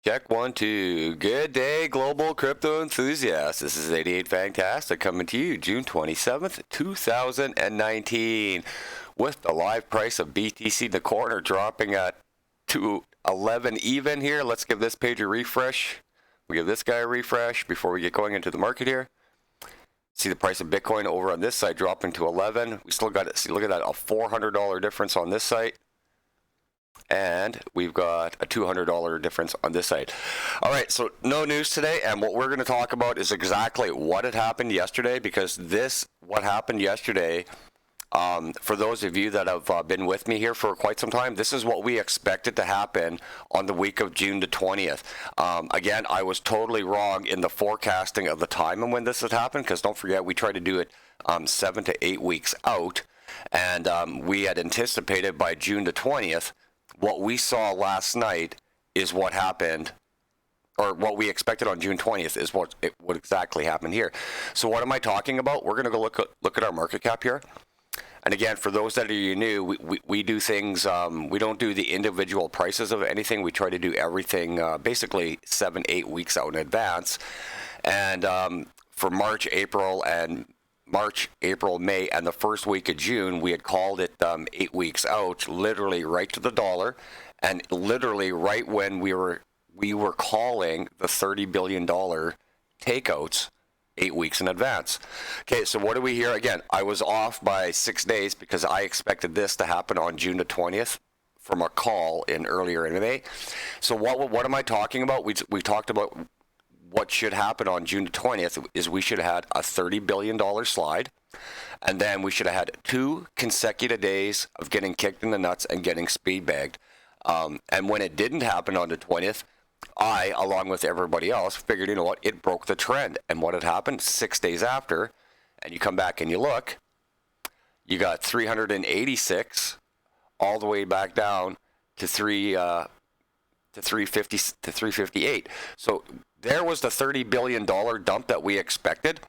Check 1, 2. Good day, global crypto enthusiasts. This is 88 Fantastic coming to you June 27th, 2019, with the live price of BTC in the corner dropping at 211 even here. Let's give this page a refresh. We give this guy a refresh before we get going into the market here. See the price of Bitcoin over on this side dropping to 11. We still got it. See, look at that, a $400 difference on this side. And we've got a $200 difference on this side. All right, so no news today, and what we're going to talk about is exactly what had happened yesterday, because what happened yesterday, for those of you that have been with me here for quite some time, this is what we expected to happen on the week of June the 20th. Again, I was totally wrong in the forecasting of the time and when this had happened, because don't forget, we try to do it 7 to 8 weeks out, and we had anticipated by June the 20th. What we saw last night is what happened, or what we expected on June 20th is what exactly happened here. So what am I talking about? We're going to go look at our market cap here. And again, for those that are new, we do things, we don't do the individual prices of anything. We try to do everything basically 7, 8 weeks out in advance. And for March, April, May, and the first week of June, we had called it 8 weeks out, literally right to the dollar, and literally right when we were calling the $30 billion takeouts 8 weeks in advance. Okay, so what do we hear? Again, I was off by 6 days because I expected this to happen on June the 20th from a call earlier in May. So what am I talking about? We talked about what should happen on June 20th is we should have had a $30 billion slide, and then we should have had 2 consecutive days of getting kicked in the nuts and getting speed bagged. And when it didn't happen on the 20th, I, along with everybody else, figured, you know what, it broke the trend. And what had happened 6 days after, and you come back and you look, you got 386 all the way back down to 358. So there was the $30 billion dump that we expected,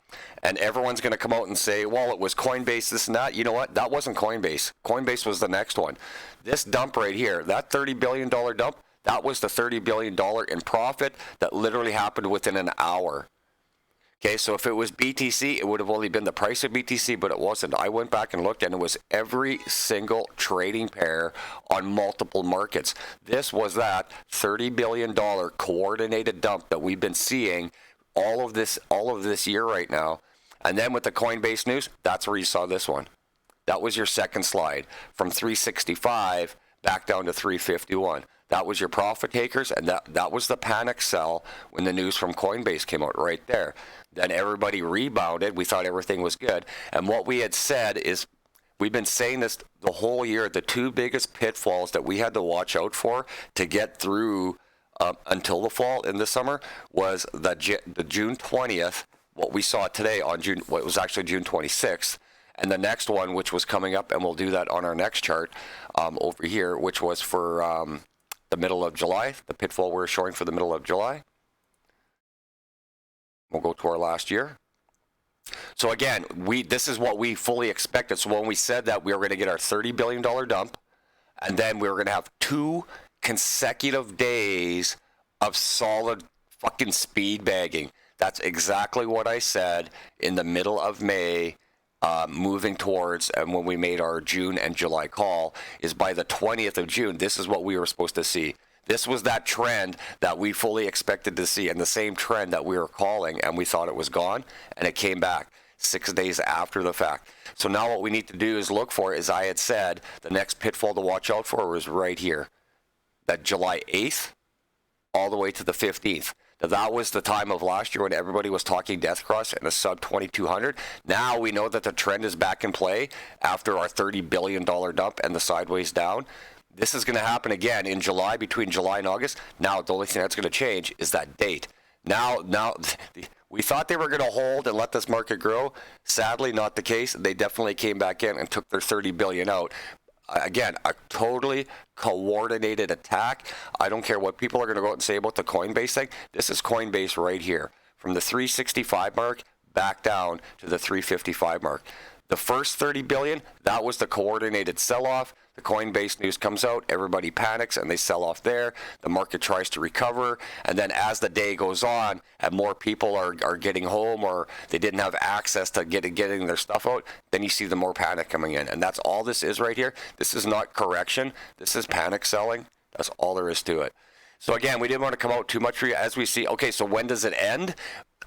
and everyone's going to come out and say, well, it was Coinbase, this and that. You know what? That wasn't Coinbase. Coinbase was the next one. This dump right here, that $30 billion dump, that was the $30 billion in profit that literally happened within an hour. Okay, so if it was BTC, it would have only been the price of BTC, but it wasn't. I went back and looked, and it was every single trading pair on multiple markets. This was that $30 billion coordinated dump that we've been seeing all of this year right now. And then with the Coinbase news, that's where you saw this one. That was your second slide, from 365 back down to 351. That was your profit takers, and that was the panic sell when the news from Coinbase came out right there. Then everybody rebounded. We thought everything was good. And what we had said is, we've been saying this the whole year, the 2 biggest pitfalls that we had to watch out for to get through until the fall in the summer was the June 20th, what we saw today on June, what was actually June 26th. And the next one, which was coming up, and we'll do that on our next chart over here, which was for the middle of July, the pitfall we're showing for the middle of July. We'll go to our last year. So again, this is what we fully expected. So when we said that we were going to get our $30 billion dump, and then we were going to have 2 consecutive days of solid fucking speed bagging. That's exactly what I said in the middle of May, moving towards, and when we made our June and July call, is by the 20th of June, this is what we were supposed to see. This was that trend that we fully expected to see, and the same trend that we were calling, and we thought it was gone, and it came back 6 days after the fact. So now what we need to do is look for, as I had said, the next pitfall to watch out for was right here. That July 8th all the way to the 15th. Now, that was the time of last year when everybody was talking death cross and a sub 2200. Now we know that the trend is back in play after our $30 billion dump and the sideways down. This is going to happen again in July, between July and August. Now, the only thing that's going to change is that date. Now, we thought they were going to hold and let this market grow. Sadly, not the case. They definitely came back in and took their $30 billion out. Again, a totally coordinated attack. I don't care what people are going to go out and say about the Coinbase thing. This is Coinbase right here. From the 365 mark back down to the 355 mark. The first 30 billion, that was the coordinated sell-off. The Coinbase news comes out, everybody panics and they sell off there. The market tries to recover, and then as the day goes on and more people are getting home or they didn't have access to getting their stuff out, then you see the more panic coming in. And that's all this is right here. This is not correction. This is panic selling. That's all there is to it. So again, we didn't want to come out too much for you as we see. Okay, so when does it end?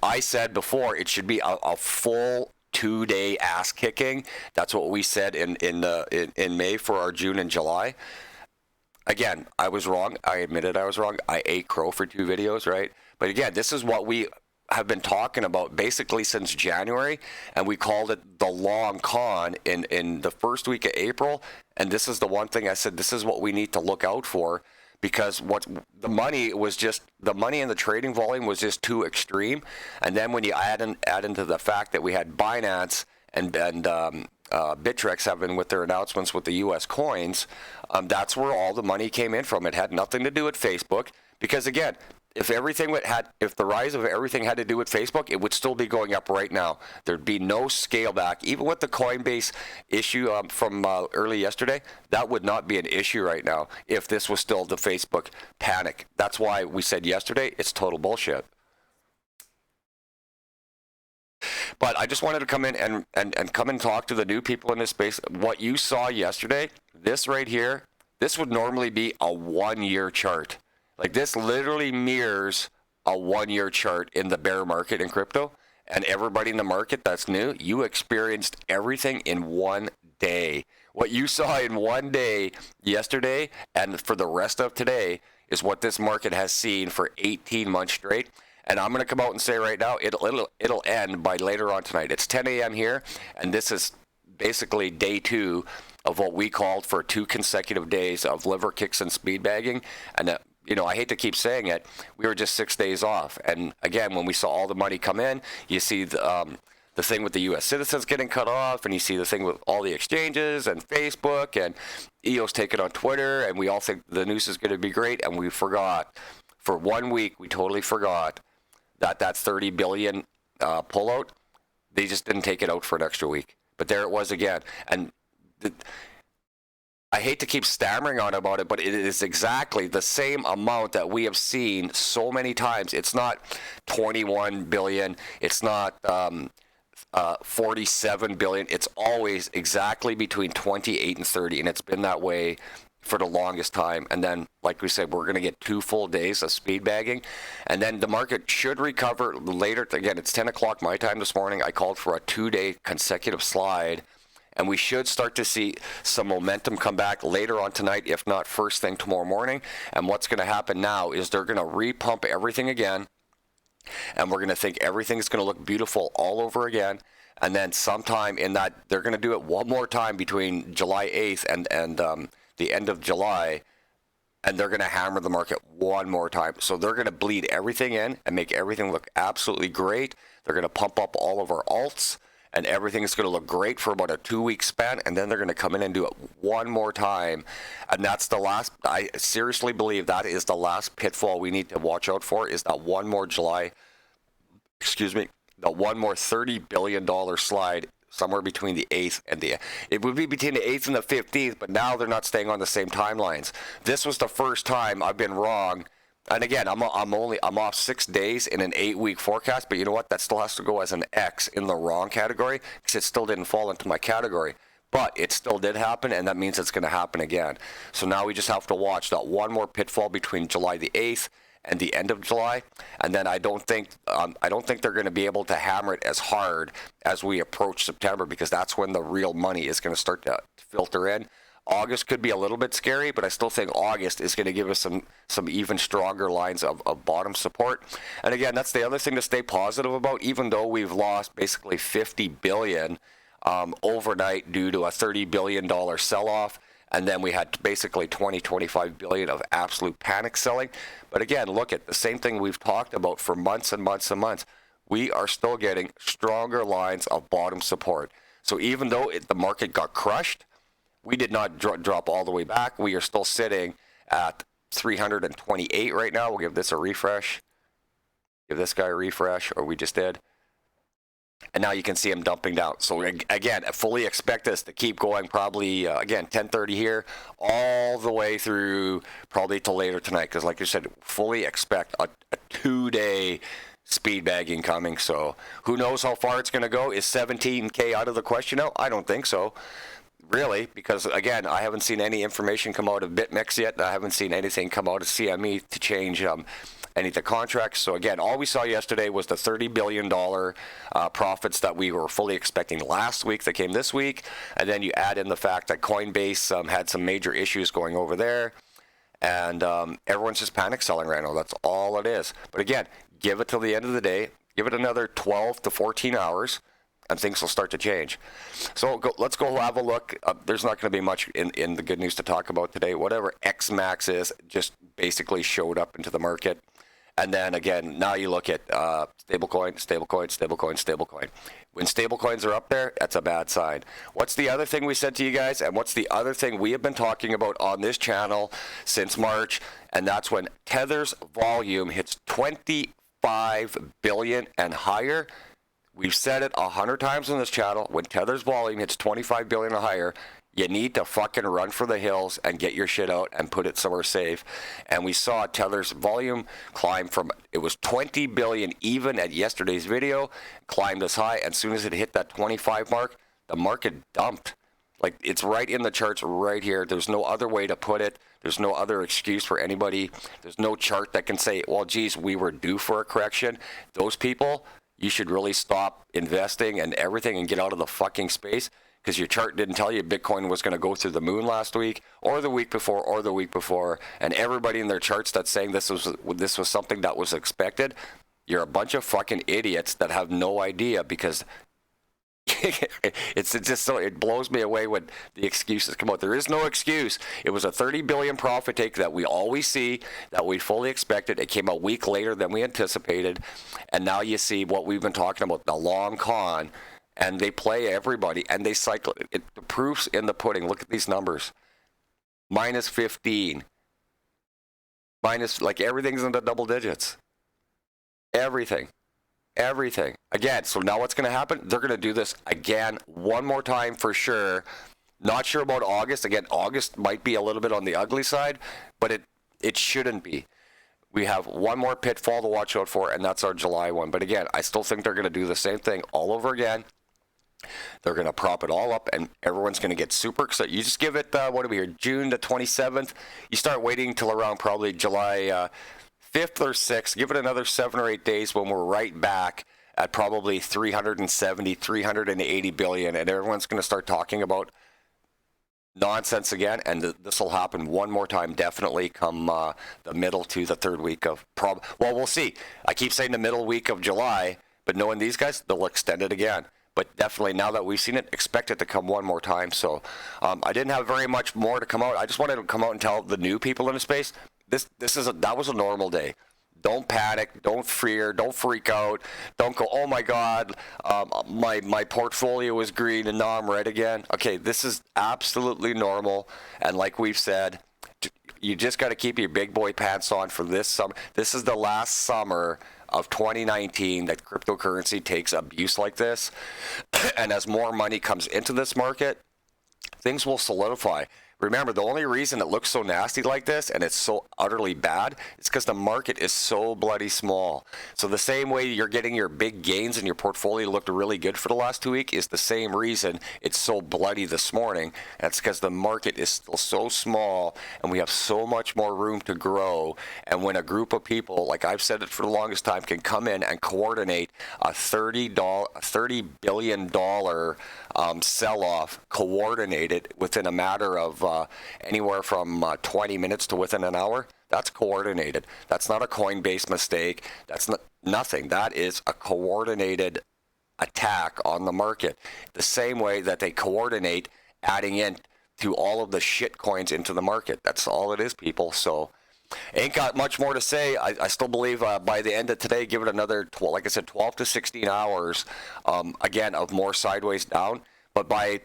I said before it should be a full 2-day ass kicking. That's what we said in May for our June and July. Again, I was wrong. I admitted I was wrong. I ate crow for 2 videos, right? But again, this is what we have been talking about basically since January, and we called it the long con in the first week of April. And this is the one thing I said, this is what we need to look out for, because what the money and the trading volume was just too extreme. And then when you add into the fact that we had Binance and Bittrex having with their announcements with the U.S. coins, that's where all the money came in from. It had nothing to do with Facebook, because again, if the rise of everything had to do with Facebook, it would still be going up right now. There'd be no scale back. Even with the Coinbase issue from early yesterday, that would not be an issue right now if this was still the Facebook panic. That's why we said yesterday it's total bullshit. But I just wanted to come in and come and talk to the new people in this space. What you saw yesterday, this right here, this would normally be a 1-year chart. Like, this literally mirrors a 1-year chart in the bear market in crypto. And everybody in the market that's new, you experienced everything in 1 day. What you saw in 1 day yesterday and for the rest of today is what this market has seen for 18 months straight. And I'm going to come out and say right now, it'll end by later on tonight. It's 10 a.m. here, and this is basically day 2 of what we called for 2 consecutive days of liver kicks and speed bagging. And I hate to keep saying it, we were just 6 days off. And again, when we saw all the money come in, you see the thing with the U.S. citizens getting cut off, and you see the thing with all the exchanges and Facebook and EOS taking on Twitter, and we all think the news is going to be great, and we forgot. For 1 week, we totally forgot that 30 billion pullout. They just didn't take it out for an extra week. But there it was again. And I hate to keep stammering on about it, but it is exactly the same amount that we have seen so many times. It's not 21 billion. It's not 47 billion. It's always exactly between 28 and 30, and it's been that way for the longest time. And then, like we said, we're going to get 2 full days of speed bagging, and then the market should recover later. Again, it's 10 o'clock my time this morning. I called for a 2-day consecutive slide, and we should start to see some momentum come back later on tonight, if not first thing tomorrow morning. And what's going to happen now is they're going to repump everything again, and we're going to think everything's going to look beautiful all over again. And then sometime in that, they're going to do it one more time between July 8th and the end of July, and they're going to hammer the market one more time. So they're going to bleed everything in and make everything look absolutely great. They're going to pump up all of our alts, and everything's going to look great for about a 2-week span, and then they're going to come in and do it one more time. And that's the last, I seriously believe that is the last pitfall we need to watch out for, is that one more the one more $30 billion slide somewhere between the 8th and it would be between the 8th and the 15th, but now they're not staying on the same timelines. This was the first time I've been wrong. And again, I'm off 6 days in an 8-week forecast, but you know what? That still has to go as an X in the wrong category, because it still didn't fall into my category. But it still did happen, and that means it's going to happen again. So now we just have to watch that one more pitfall between July the 8th and the end of July, and then I don't think they're going to be able to hammer it as hard as we approach September, because that's when the real money is going to start to filter in. August could be a little bit scary, but I still think August is going to give us some even stronger lines of bottom support. And again, that's the other thing to stay positive about. Even though we've lost basically 50 billion overnight due to a $30 billion sell-off, and then we had basically 25 billion of absolute panic selling. But again, look at the same thing we've talked about for months and months and months. We are still getting stronger lines of bottom support. So even though the market got crushed, we did not drop all the way back. We are still sitting at 328 right now. We'll give this a refresh. Give this guy a refresh, or we just did. And now you can see them dumping down. So again, I fully expect this to keep going probably, again, 10:30 here, all the way through probably till later tonight. Because like you said, fully expect a 2-day speed bagging coming. So who knows how far it's going to go? Is 17K out of the question now? I don't think so. Really, because again, I haven't seen any information come out of BitMEX yet. I haven't seen anything come out of CME to change any of the contracts. So again, all we saw yesterday was the $30 billion profits that we were fully expecting last week that came this week. And then you add in the fact that Coinbase had some major issues going over there. And everyone's just panic selling right now. That's all it is. But again, give it till the end of the day. Give it another 12 to 14 hours. And things will start to change. So let's go have a look. There's not going to be much in the good news to talk about today. Whatever XMAX is just basically showed up into the market. And then again, now you look at stablecoin. When stablecoins are up there, that's a bad sign. What's the other thing we said to you guys? And what's the other thing we have been talking about on this channel since March? And that's when Tether's volume hits 25 billion and higher. We've said it 100 times on this channel. When Tether's volume hits 25 billion or higher, you need to fucking run for the hills and get your shit out and put it somewhere safe. And we saw Tether's volume climb from, it was 20 billion even at yesterday's video, climbed this high. And as soon as it hit that 25 mark, the market dumped. Like, it's right in the charts right here. There's no other way to put it. There's no other excuse for anybody. There's no chart that can say, well, geez, we were due for a correction. Those people, you should really stop investing and everything and get out of the fucking space, because your chart didn't tell you Bitcoin was going to go through the moon last week or the week before or the week before. And everybody in their charts that's saying this was something that was expected, you're a bunch of fucking idiots that have no idea, because it's just so, it blows me away when the excuses come out. There is no excuse. It was a 30 billion profit take that we always see, that we fully expected. It came a week later than we anticipated, and now you see what we've been talking about, the long con, and they play everybody and they cycle it. The proof's in the pudding. Look at these numbers. Minus 15. Minus, like, everything's in the double digits. Everything. Again, so now what's going to happen? They're going to do this again one more time for sure. Not sure about August. Again, August might be a little bit on the ugly side, but it shouldn't be. We have one more pitfall to watch out for, and that's our July one. But again, I still think they're going to do the same thing all over again. They're going to prop it all up, and everyone's going to get super excited. You just give it, what are we here, June the 27th? You start waiting until around probably July 5th or 6th. Give it another 7 or 8 days when we're right back at probably 370, 380 billion, and everyone's going to start talking about nonsense again, and this will happen one more time, definitely come the middle to the third week of well, we'll see. I keep saying the middle week of July, but knowing these guys, they'll extend it again. But definitely, now that we've seen it, expect it to come one more time. So I didn't have very much more to come out. I just wanted to come out and tell the new people in the space, that was a normal day. Don't panic. Don't fear. Don't freak out. Don't go, oh my God, my portfolio is green and now I'm red again. Okay, this is absolutely normal. And like we've said, you just got to keep your big boy pants on for this summer. This is the last summer of 2019 that cryptocurrency takes abuse like this. And as more money comes into this market, things will solidify. Remember, the only reason it looks so nasty like this and it's so utterly bad is because the market is so bloody small. So the same way you're getting your big gains and your portfolio looked really good for the last 2 weeks is the same reason it's so bloody this morning. And it's because the market is still so small and we have so much more room to grow. And when a group of people, like I've said it for the longest time, can come in and coordinate a $30 billion sell-off, coordinated within a matter of anywhere from 20 minutes to within an hour, that's coordinated. That's not a Coinbase mistake. That's nothing. That is a coordinated attack on the market. The same way that they coordinate adding in to all of the shit coins into the market. That's all it is, people. So ain't got much more to say. I still believe by the end of today, give it another, like I said, 12 to 16 hours, again, of more sideways down. But by,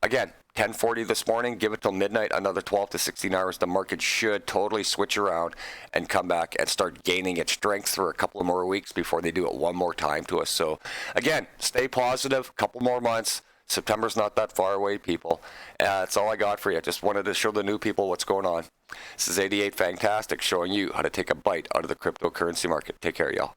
again, 10:40 this morning, give it till midnight, another 12 to 16 hours. The market should totally switch around and come back and start gaining its strength for a couple of more weeks before they do it one more time to us. So again, stay positive, a couple more months. September's not that far away, people. That's all I got for you. Just wanted to show the new people what's going on. This is 88 Fantastic, showing you how to take a bite out of the cryptocurrency market. Take care, y'all.